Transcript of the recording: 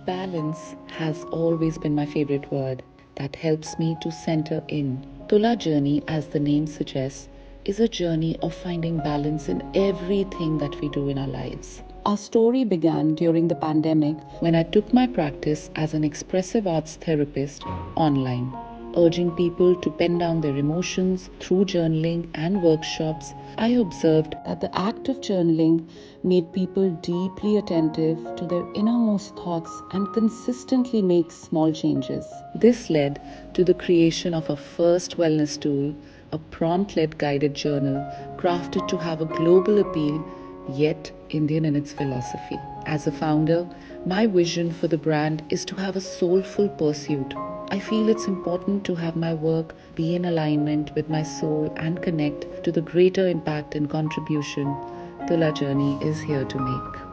Balance has always been my favorite word that helps me to center in. Tula Journey, as the name suggests, is a journey of finding balance in everything that we do in our lives. Our story began during the pandemic when I took my practice as an expressive arts therapist online, urging people to pen down their emotions through journaling and workshops. I observed that the act of journaling made people deeply attentive to their innermost thoughts and consistently make small changes. This led to the creation of a first wellness tool, a prompt led guided journal crafted to have a global appeal yet Indian in its philosophy. As a founder, my vision for the brand is to have a soulful pursuit. I feel it's important to have my work be in alignment with my soul and connect to the greater impact and contribution Tula Journey is here to make.